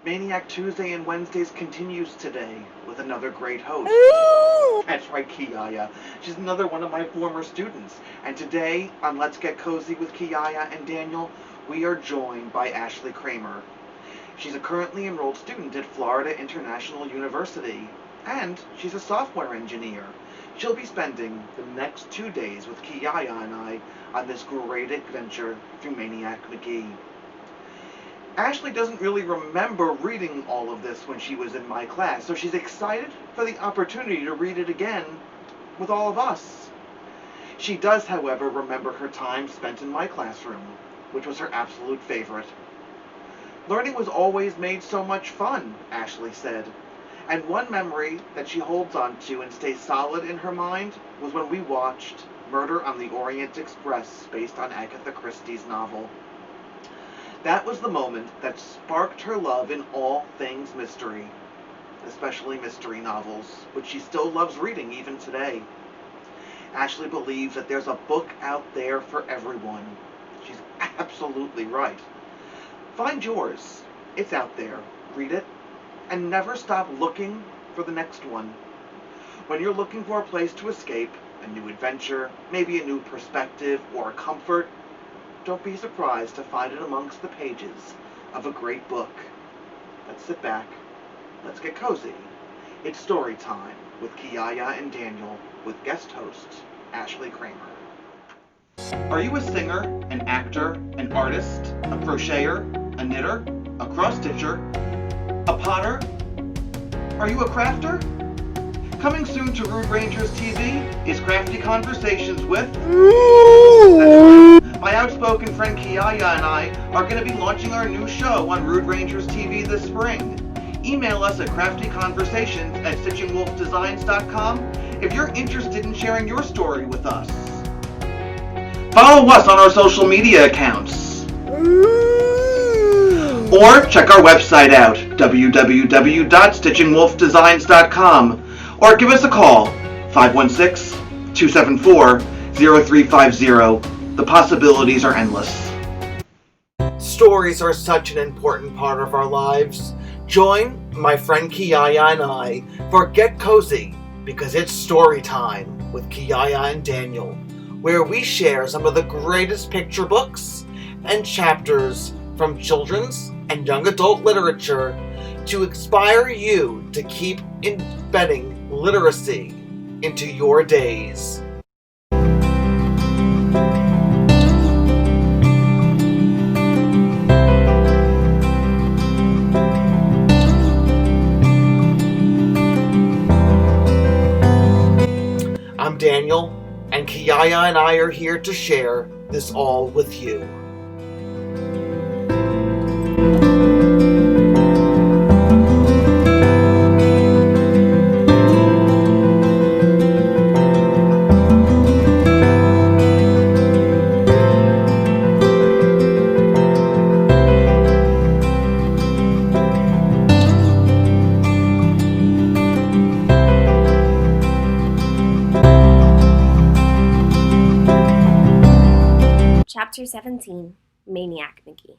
Maniac Tuesday and Wednesdays continues today with another great host. That's right, Kiyaya. She's another one of my former students. And today on Let's Get Cozy with Kiyaya and Daniel, we are joined by Ashlee Krammer. She's a currently enrolled student at Florida International University, and she's a software engineer. She'll be spending the next 2 days with Kiyaya and I on this great adventure through Maniac Magee. Ashlee doesn't really remember reading all of this when she was in my class, so she's excited for the opportunity to read it again with all of us. She does, however, remember her time spent in my classroom, which was her absolute favorite. Learning was always made so much fun, Ashlee said, and one memory that she holds on to and stays solid in her mind was when we watched Murder on the Orient Express, based on Agatha Christie's novel. That was the moment that sparked her love in all things mystery, especially mystery novels, which she still loves reading even today. Ashlee believes that there's a book out there for everyone. She's absolutely right. Find yours. It's out there. Read it, and never stop looking for the next one. When you're looking for a place to escape, a new adventure, maybe a new perspective or a comfort, don't be surprised to find it amongst the pages of a great book. Let's sit back. Let's get cozy. It's story time with Kiyaya and Daniel with guest host Ashlee Krammer. Are you a singer, an actor, an artist, a crocheter, a knitter, a cross-stitcher, a potter? Are you a crafter? Coming soon to Rude Rangers TV is Crafty Conversations with... My outspoken friend Kiyaya and I are going to be launching our new show on Rude Rangers TV this spring. Email us at craftyconversations@STITCHINGwolfdesigns.com if you're interested in sharing your story with us. Follow us on our social media accounts. Or check our website out, www.stitchingwolfdesigns.com, or give us a call, 516-274-0350. The possibilities are endless. Stories are such an important part of our lives. Join my friend Kiyaya and I for Get Cozy, because it's story time with Kiyaya and Daniel, where we share some of the greatest picture books and chapters from children's and young adult literature to inspire you to keep embedding literacy into your days. I'm Daniel, and Kiyaya and I are here to share this all with you. Chapter 17, Maniac Magee.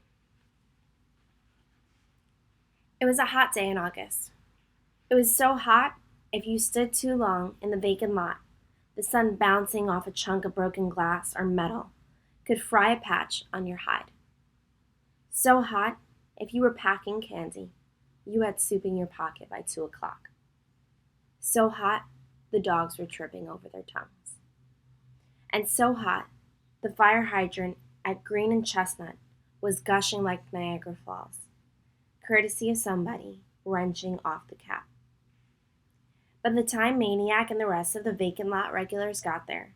It was a hot day in August. It was so hot, if you stood too long in the vacant lot, the sun bouncing off a chunk of broken glass or metal could fry a patch on your hide. So hot, if you were packing candy, you had soup in your pocket by 2 o'clock. So hot, the dogs were tripping over their tongues. And so hot, the fire hydrant at Green and Chestnut was gushing like Niagara Falls, courtesy of somebody wrenching off the cap. By the time Maniac and the rest of the vacant lot regulars got there,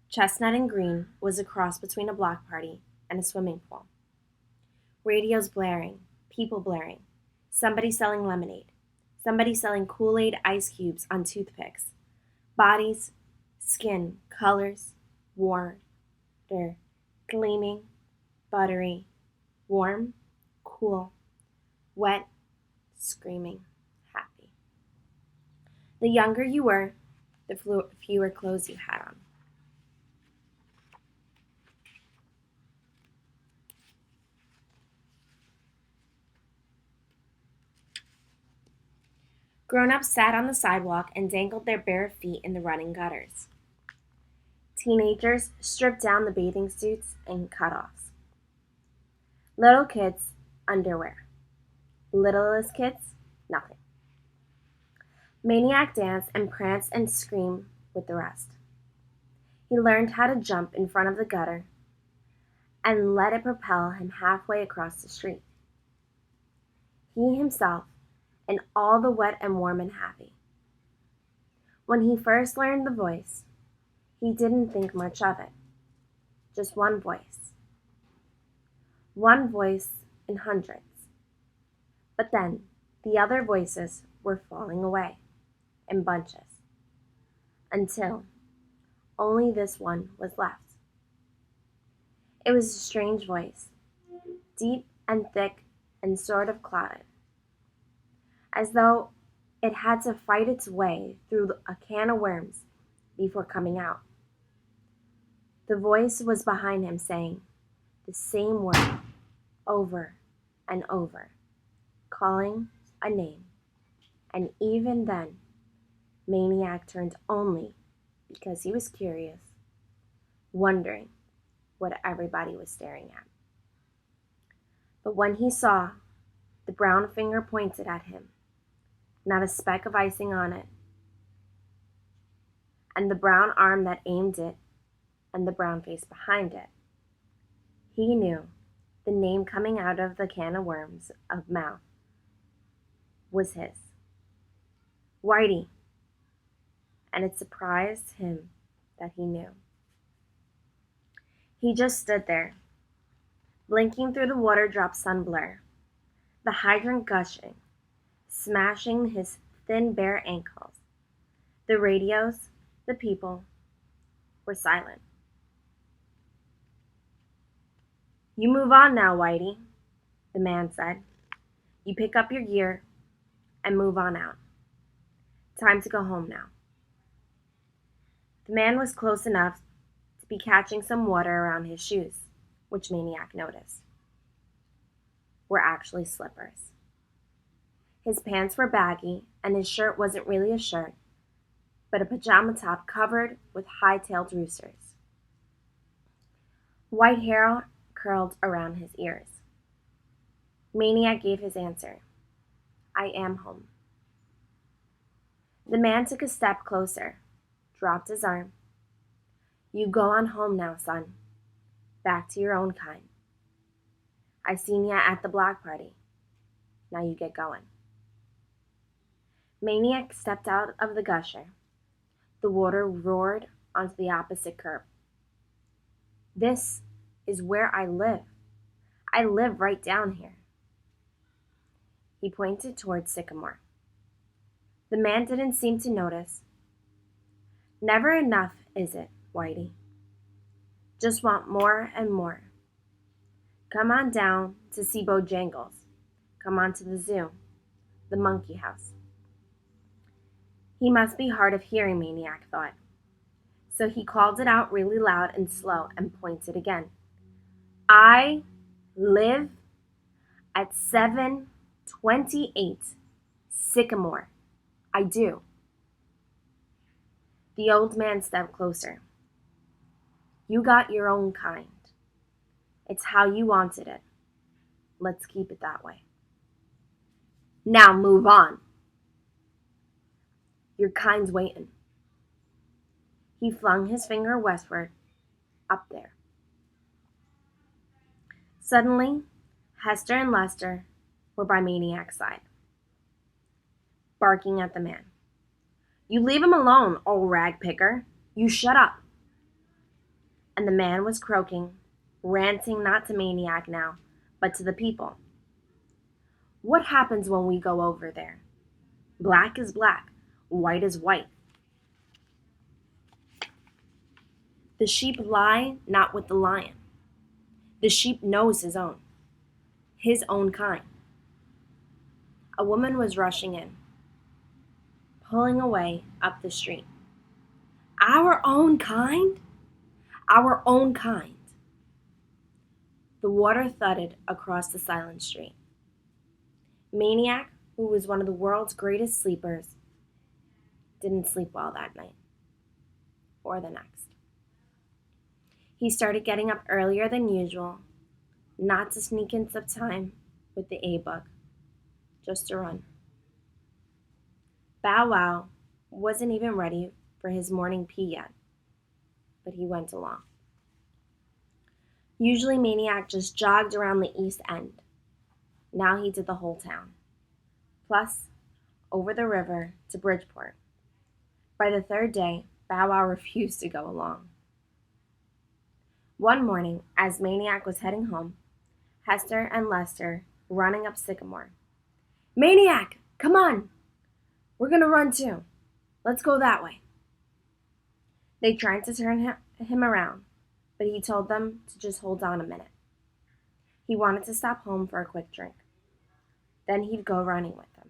Chestnut and Green was a cross between a block party and a swimming pool. Radios blaring, people blaring, somebody selling lemonade, somebody selling Kool-Aid ice cubes on toothpicks, bodies, skin, colors, water, gleaming, buttery, warm, cool, wet, screaming, happy. The younger you were, the fewer clothes you had on. Grown-ups sat on the sidewalk and dangled their bare feet in the running gutters. Teenagers stripped down the bathing suits and cutoffs. Little kids, underwear. Littlest kids, nothing. Maniac danced and pranced and screamed with the rest. He learned how to jump in front of the gutter and let it propel him halfway across the street. He himself and all the wet and warm and happy. When he first learned the voice, he didn't think much of it. Just one voice. One voice in hundreds. But then the other voices were falling away in bunches until only this one was left. It was a strange voice, deep and thick and sort of clouded, as though it had to fight its way through a can of worms before coming out. The voice was behind him saying the same word over and over, calling a name, and even then, Maniac turned only because he was curious, wondering what everybody was staring at. But when he saw the brown finger pointed at him, not a speck of icing on it, and the brown arm that aimed it, and the brown face behind it, he knew the name coming out of the can of worms of mouth was his. Whitey. And it surprised him that he knew. He just stood there, blinking through the water drop sun blur, the hydrant gushing, smashing his thin bare ankles. The radios, the people, were silent. You move on now, Whitey, the man said. You pick up your gear and move on out. Time to go home now. The man was close enough to be catching some water around his shoes, which Maniac noticed were actually slippers. His pants were baggy, and his shirt wasn't really a shirt, but a pajama top covered with high-tailed roosters. White hair curled around his ears. Maniac gave his answer. I am home. The man took a step closer, dropped his arm. You go on home now, son. Back to your own kind. I seen ya at the block party. Now you get going. Maniac stepped out of the gusher. The water roared onto the opposite curb. This is where I live. I live right down here. He pointed towards Sycamore. The man didn't seem to notice. Never enough, is it, Whitey? Just want more and more. Come on down to see Bojangles. Come on to the zoo, the monkey house. He must be hard of hearing, Maniac thought. So he called it out really loud and slow and pointed again. I live at 728 Sycamore. I do. The old man stepped closer. You got your own kind. It's how you wanted it. Let's keep it that way. Now move on. Your kind's waiting. He flung his finger westward, up there. Suddenly, Hester and Lester were by Maniac's side, barking at the man. You leave him alone, old rag picker. You shut up. And the man was croaking, ranting not to Maniac now, but to the people. What happens when we go over there? Black is black, white is white. The sheep lie not with the lion. The sheep knows his own kind. A woman was rushing in, pulling away up the street. Our own kind? Our own kind. The water thudded across the silent street. Maniac who was one of the world's greatest sleepers, didn't sleep well that night or the next. He started getting up earlier than usual, not to sneak in some time with the A-book, just to run. Bow Wow wasn't even ready for his morning pee yet, but he went along. Usually Maniac just jogged around the East End. Now he did the whole town, plus over the river to Bridgeport. By the third day, Bow Wow refused to go along. One morning, as Maniac was heading home, Hester and Lester were running up Sycamore. "Maniac, come on! We're gonna run too. Let's go that way." They tried to turn him around, but he told them to just hold on a minute. He wanted to stop home for a quick drink. Then he'd go running with them.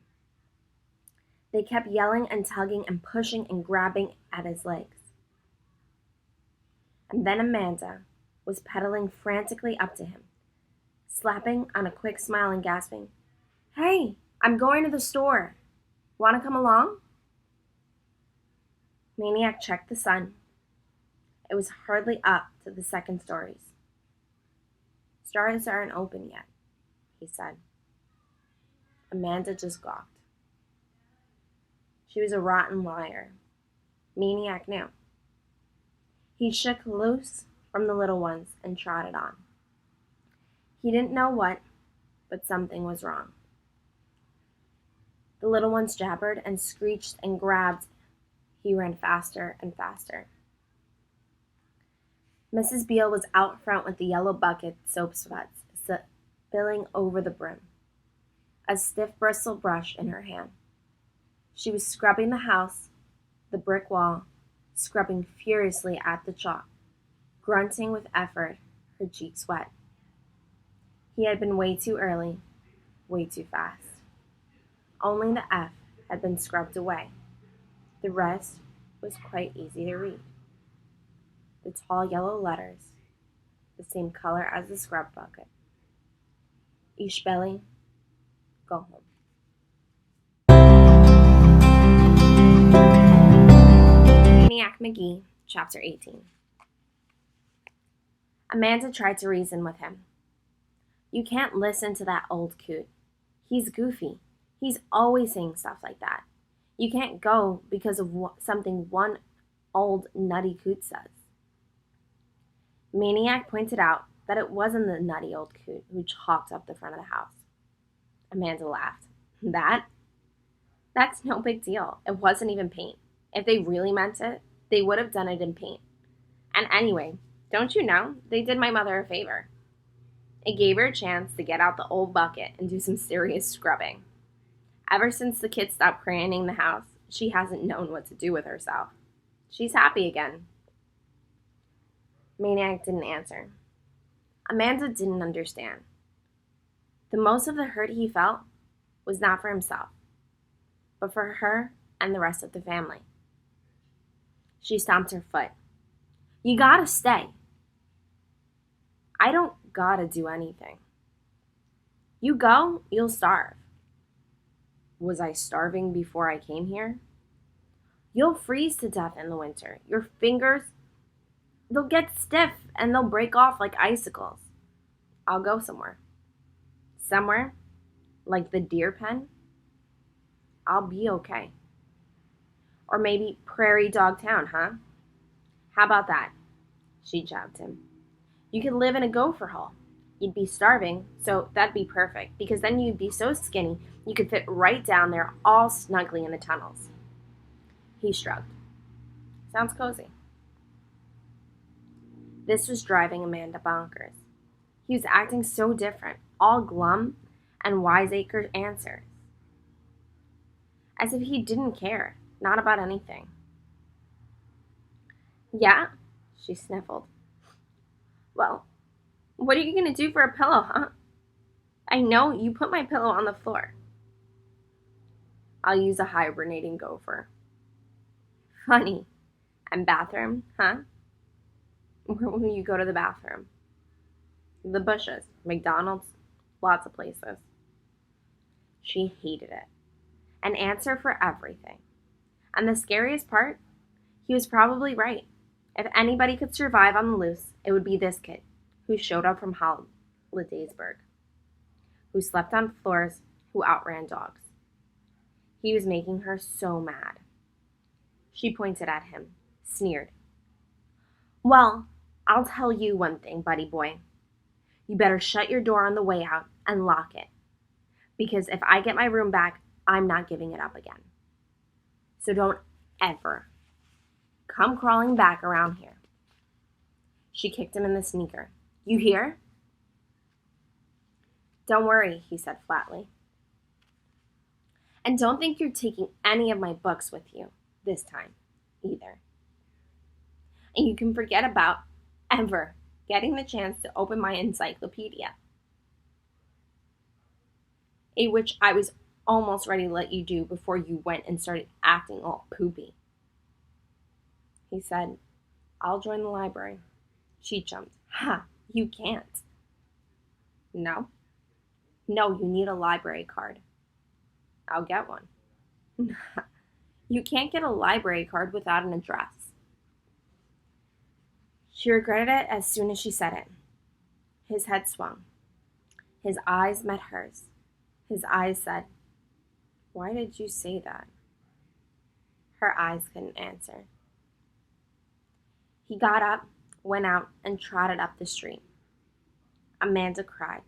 They kept yelling and tugging and pushing and grabbing at his legs. And then Amanda was pedaling frantically up to him, slapping on a quick smile and gasping, "Hey, I'm going to the store. Want to come along?" Maniac checked the sun. It was hardly up to the second stories. "Stores aren't open yet," he said. Amanda just gawked. She was a rotten liar. Maniac knew. He shook loose from the little ones and trotted on. He didn't know what, but something was wrong. The little ones jabbered and screeched and grabbed. He ran faster and faster. Mrs. Beale was out front with the yellow bucket soap suds spilling over the brim, a stiff bristle brush in her hand. She was scrubbing the house, the brick wall, scrubbing furiously at the chalk, grunting with effort, her cheeks wet. He had been way too early, way too fast. Only the F had been scrubbed away. The rest was quite easy to read. The tall yellow letters, the same color as the scrub bucket. Ishbeli, go home. Maniac Magee, Chapter 18. Amanda tried to reason with him. "You can't listen to that old coot. He's goofy. He's always saying stuff like that. You can't go because of something one old nutty coot says." Maniac pointed out that it wasn't the nutty old coot who chalked up the front of the house. Amanda laughed. That's no big deal. It wasn't even paint. If they really meant it, they would have done it in paint. And anyway, don't you know, they did my mother a favor. It gave her a chance to get out the old bucket and do some serious scrubbing. Ever since the kids stopped craning the house, she hasn't known what to do with herself. She's happy again. Maniac didn't answer. Amanda didn't understand. The most of the hurt he felt was not for himself, but for her and the rest of the family. She stomped her foot. "You gotta stay." "I don't gotta do anything." "You go, you'll starve." "Was I starving before I came here?" "You'll freeze to death in the winter. Your fingers, they'll get stiff and they'll break off like icicles." "I'll go somewhere." "Somewhere? Like the deer pen?" "I'll be okay." "Or maybe Prairie Dog Town, huh?" "How about that?" She jabbed him. "You could live in a gopher hole. You'd be starving, so that'd be perfect, because then you'd be so skinny you could fit right down there all snugly in the tunnels." He shrugged. "Sounds cozy." This was driving Amanda bonkers. He was acting so different, all glum and wiseacre answers. As if he didn't care, not about anything. "Yeah?" She sniffled. "Well, what are you going to do for a pillow, huh? I know you put my pillow on the floor." "I'll use a hibernating gopher." "Funny. And bathroom, huh?" "Where will you go to the bathroom?" "The bushes, McDonald's, lots of places." She hated it. an answer for everything. And the scariest part, he was probably right. If anybody could survive on the loose, it would be this kid who showed up from Hollidaysburg, who slept on floors, who outran dogs. He was making her so mad. She pointed at him, sneered. Well, I'll tell you one thing, buddy boy. You better shut your door on the way out and lock it. Because if I get my room back, I'm not giving it up again. So don't ever come crawling back around here. She kicked him in the sneaker. You hear? Don't worry, he said flatly. And don't think you're taking any of my books with you this time, either. And you can forget about ever getting the chance to open my encyclopedia, which I was almost ready to let you do before you went and started acting all poopy. He said, I'll join the library. She jumped. Ha, you can't. No? No, you need a library card. I'll get one. You can't get a library card without an address. She regretted it as soon as she said it. His head swung. His eyes met hers. His eyes said, Why did you say that? Her eyes couldn't answer. He got up, went out, and trotted up the street. Amanda cried.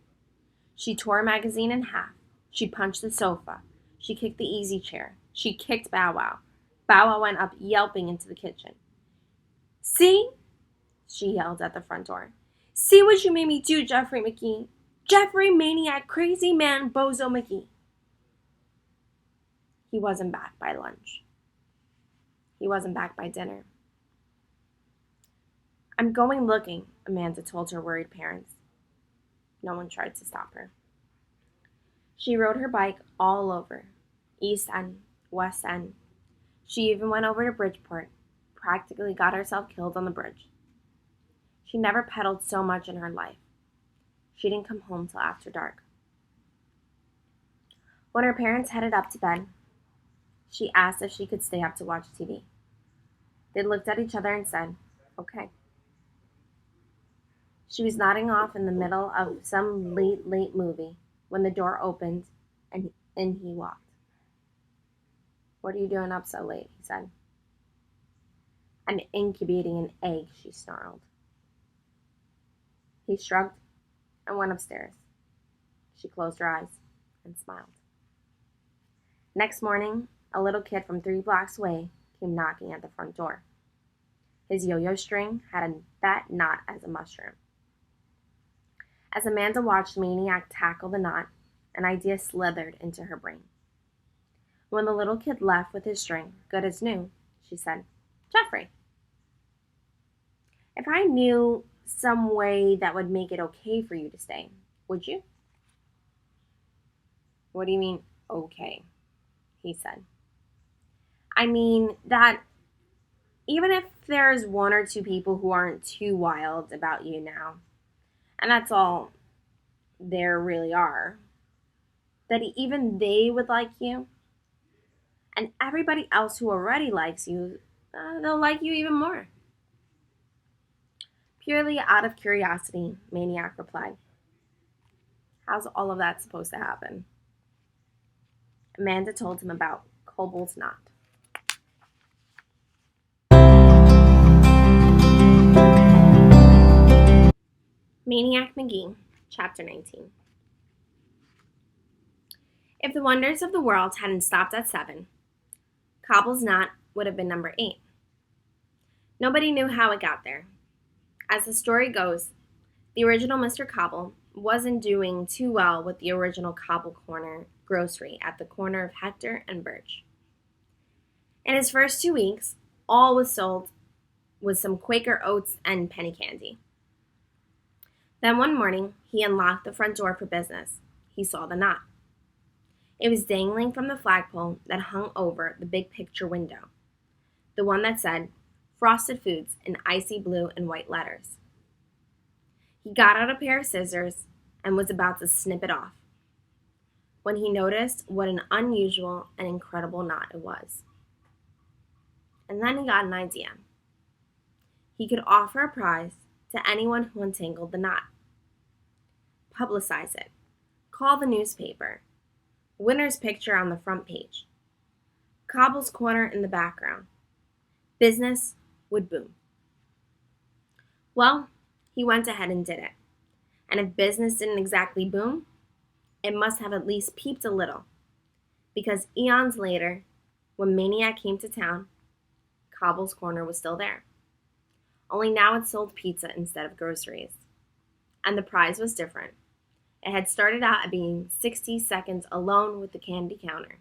She tore a magazine in half. She punched the sofa. She kicked the easy chair. She kicked Bow Wow. Bow Wow went up yelping into the kitchen. See? She yelled at the front door. See what you made me do, Jeffrey McGee. Jeffrey Maniac Crazy Man Bozo McGee. He wasn't back by lunch. He wasn't back by dinner. I'm going looking, Amanda told her worried parents. No one tried to stop her. She rode her bike all over, East End, West End. She even went over to Bridgeport, practically got herself killed on the bridge. She never pedaled so much in her life. She didn't come home till after dark. When her parents headed up to bed, she asked if she could stay up to watch TV. They looked at each other and said, okay. She was nodding off in the middle of some late movie when the door opened and in he walked. What are you doing up so late? He said. I'm incubating an egg, she snarled. He shrugged and went upstairs. She closed her eyes and smiled. Next morning, a little kid from 3 blocks away came knocking at the front door. His yo-yo string had a fat knot as a mushroom. As Amanda watched Maniac tackle the knot, an idea slithered into her brain. When the little kid left with his string, good as new, she said, Jeffrey, if I knew some way that would make it okay for you to stay, would you? What do you mean, okay? He said. I mean that even if there's 1 or 2 people who aren't too wild about you now, and that's all there really are, that even they would like you, and everybody else who already likes you, they'll like you even more. Purely out of curiosity, Maniac replied. How's all of that supposed to happen? Amanda told him about Cobalt's knot. Maniac Magee, Chapter 19. If the wonders of the world hadn't stopped at 7, Cobble's knot would have been number 8. Nobody knew how it got there. As the story goes, the original Mr. Cobble wasn't doing too well with the original Cobble Corner grocery at the corner of Hector and Birch. In his first 2 weeks, all was sold was some Quaker oats and penny candy. Then one morning, he unlocked the front door for business. He saw the knot. It was dangling from the flagpole that hung over the big picture window, the one that said, Frosted Foods in icy blue and white letters. He got out a pair of scissors and was about to snip it off. when he noticed what an unusual and incredible knot it was. And then he got an idea. He could offer a prize to anyone who untangled the knot. Publicize it. Call the newspaper. Winner's picture on the front page. Cobble's corner in the background. Business would boom. Well, he went ahead and did it. And if business didn't exactly boom, it must have at least peeped a little. Because eons later, when Maniac came to town, Cobble's corner was still there. Only now it sold pizza instead of groceries. And the prize was different. It had started out at being 60 seconds alone with the candy counter.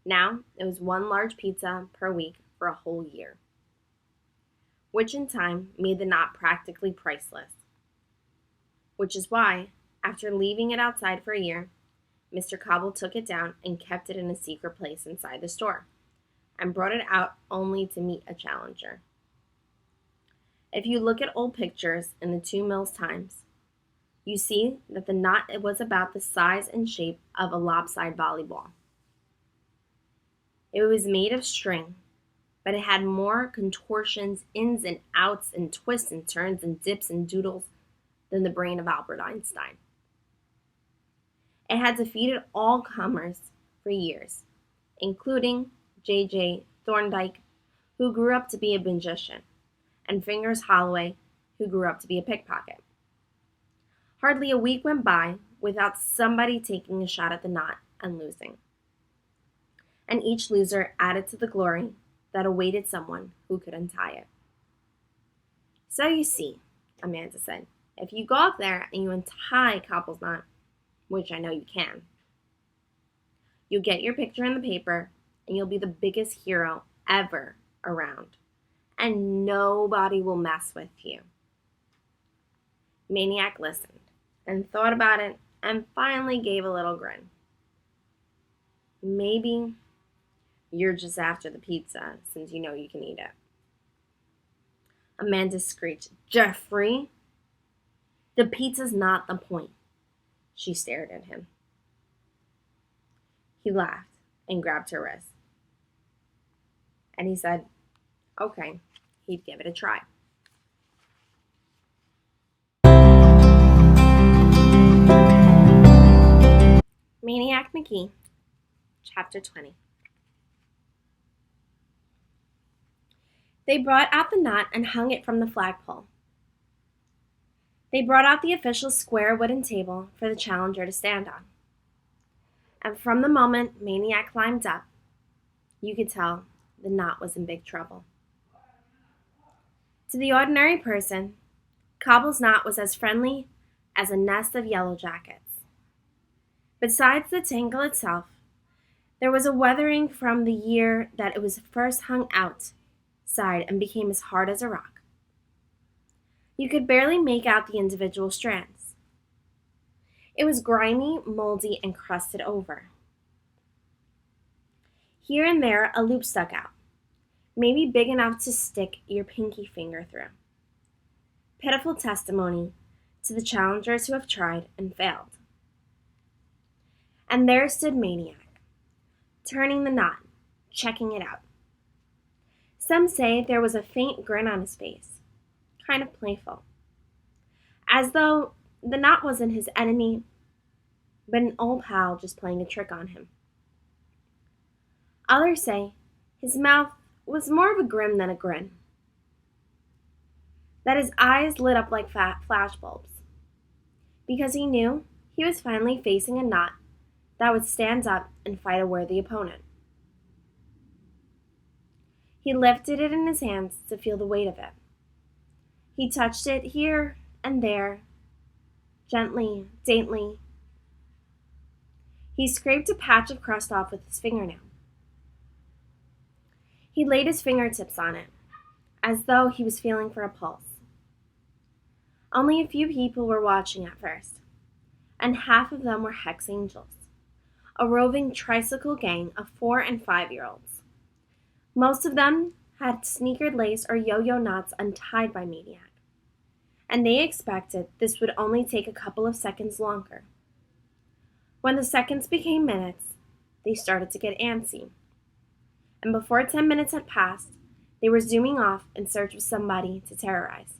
Now it was one large pizza per week for a whole year, which in time made the knot practically priceless. Which is why, after leaving it outside for a year, Mr. Cobble took it down and kept it in a secret place inside the store, and brought it out only to meet a challenger. If you look at old pictures in the 2 Mills Times, you see that the knot was about the size and shape of a lopsided volleyball. It was made of string, but it had more contortions, ins and outs, and twists and turns and dips and doodles than the brain of Albert Einstein. It had defeated all comers for years, including J.J. Thorndike, who grew up to be a magician, and Fingers Holloway, who grew up to be a pickpocket. Hardly a week went by without somebody taking a shot at the knot and losing. And each loser added to the glory that awaited someone who could untie it. So you see, Amanda said, if you go up there and you untie Cobble's knot, which I know you can, you'll get your picture in the paper and you'll be the biggest hero ever around. And nobody will mess with you. Maniac listened and thought about it and finally gave a little grin. Maybe you're just after the pizza since you know you can eat it. Amanda screeched, Jeffrey, the pizza's not the point. She stared at him. He laughed and grabbed her wrist. And he said, okay, he'd give it a try. Maniac Magee, Chapter 20. They brought out the knot and hung it from the flagpole. They brought out the official square wooden table for the challenger to stand on. And from the moment Maniac climbed up, you could tell the knot was in big trouble. To the ordinary person, Cobble's knot was as friendly as a nest of yellow jackets. Besides the tangle itself, there was a weathering from the year that it was first hung outside and became as hard as a rock. You could barely make out the individual strands. It was grimy, moldy, and crusted over. Here and there, a loop stuck out, maybe big enough to stick your pinky finger through. Pitiful testimony to the challengers who have tried and failed. And there stood Maniac, turning the knot, checking it out. Some say there was a faint grin on his face, kind of playful, as though the knot wasn't his enemy, but an old pal just playing a trick on him. Others say his mouth was more of a grin than a grin, that his eyes lit up like flashbulbs, because he knew he was finally facing a knot that would stand up and fight a worthy opponent. He lifted it in his hands to feel the weight of it. He touched it here and there, gently, daintily. He scraped a patch of crust off with his fingernail. He laid his fingertips on it, as though he was feeling for a pulse. Only a few people were watching at first, and half of them were Hex Angels, a roving tricycle gang of 4- and 5-year-olds. Most of them had sneakered lace or yo-yo knots untied by Maniac, and they expected this would only take a couple of seconds longer. When the seconds became minutes, they started to get antsy. And before 10 minutes had passed, they were zooming off in search of somebody to terrorize.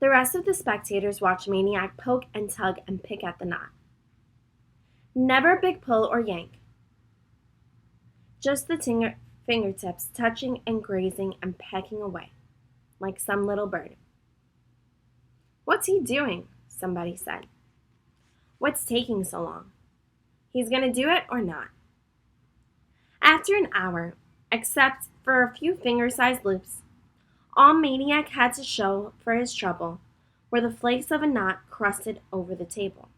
The rest of the spectators watched Maniac poke and tug and pick at the knot. Never a big pull or yank. Just the fingertips touching and grazing and pecking away, like some little bird. "What's he doing?" somebody said. "What's taking so long? He's gonna do it or not?" After an hour, except for a few finger-sized loops, all Maniac had to show for his trouble were the flakes of a knot crusted over the table.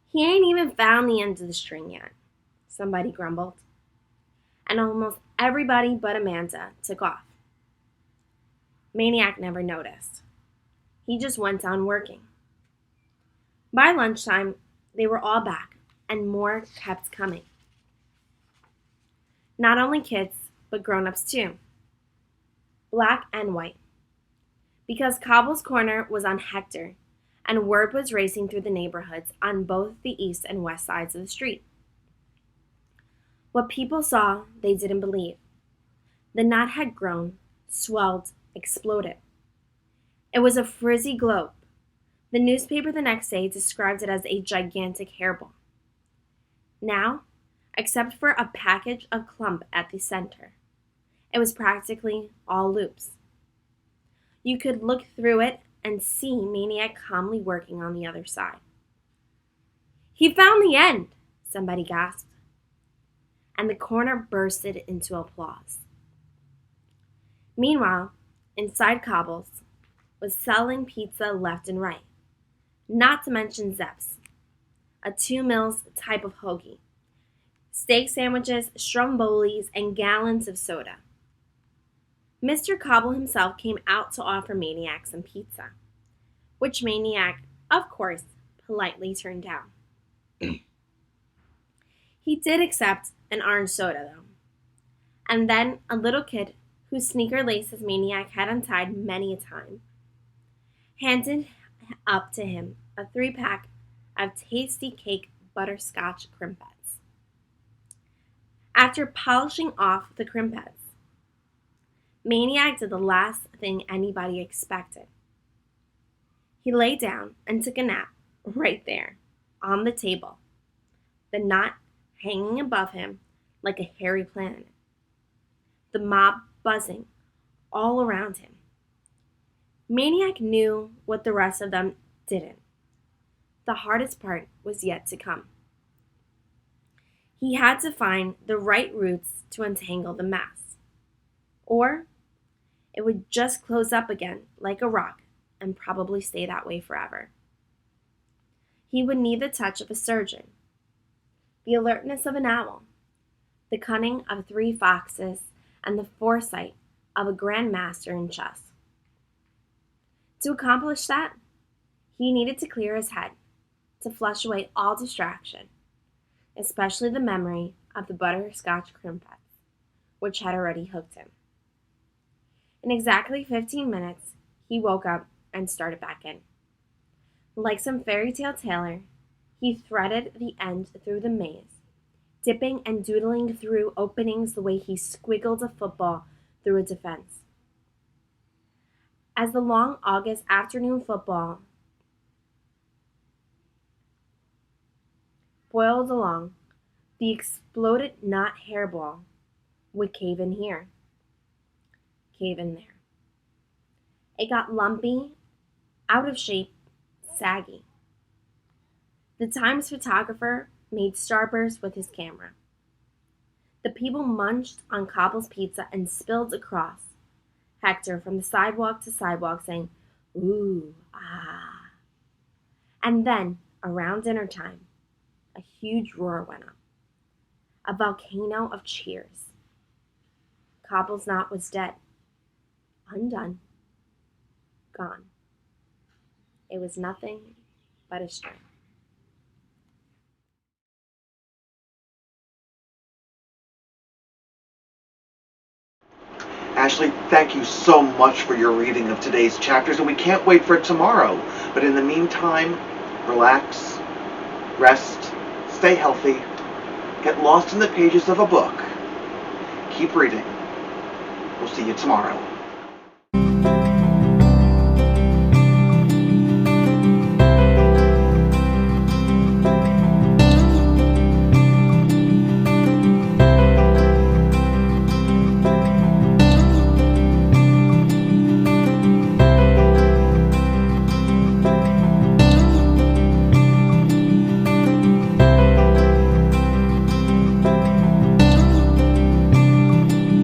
"He ain't even found the end of the string yet," somebody grumbled. And almost everybody but Amanda took off. Maniac never noticed. He just went on working. By lunchtime, they were all back, and more kept coming. Not only kids, but grown-ups too. Black and white. Because Cobble's Corner was on Hector, and word was racing through the neighborhoods on both the east and west sides of the street. What people saw, they didn't believe. The knot had grown, swelled, exploded. It was a frizzy globe. The newspaper the next day described it as a gigantic hairball. Now, except for a package of clump at the center, it was practically all loops. You could look through it and see Maniac calmly working on the other side. "He found the end," somebody gasped, and the corner bursted into applause. Meanwhile, inside Cobble's was selling pizza left and right, not to mention Zepp's, a 2 Mills type of hoagie, steak sandwiches, strombolis, and gallons of soda. Mr. Cobble himself came out to offer Maniac some pizza, which Maniac, of course, politely turned down. He did accept an orange soda, though. And then a little kid, whose sneaker laces Maniac had untied many a time, handed up to him a 3-pack of tasty cake butterscotch crimpets. After polishing off the crimpets, Maniac did the last thing anybody expected. He lay down and took a nap right there, on the table, the knot hanging above him like a hairy planet, the mob buzzing all around him. Maniac knew what the rest of them didn't. The hardest part was yet to come. He had to find the right roots to untangle the mass, or it would just close up again like a rock and probably stay that way forever. He would need the touch of a surgeon, the alertness of an owl, the cunning of 3 foxes, and the foresight of a grandmaster in chess. To accomplish that, he needed to clear his head, to flush away all distraction, especially the memory of the butterscotch crimpets, which had already hooked him. In exactly 15 minutes, he woke up and started back in. Like some fairy tale tailor, he threaded the end through the maze, dipping and doodling through openings the way he squiggled a football through a defense. As the long August afternoon football boiled along, the exploded knot hairball would cave in here, cave in there. It got lumpy, out of shape, saggy. The Times photographer made starbursts with his camera. The people munched on Cobble's pizza and spilled across Hector from the sidewalk to sidewalk saying, "Ooh, ah." And then, around dinner time, a huge roar went up. A volcano of cheers. Cobble's knot was dead. Undone. Gone. It was nothing but a string. Ashlee, thank you so much for your reading of today's chapters, and we can't wait for tomorrow. But in the meantime, relax, rest, stay healthy, get lost in the pages of a book. Keep reading. We'll see you tomorrow.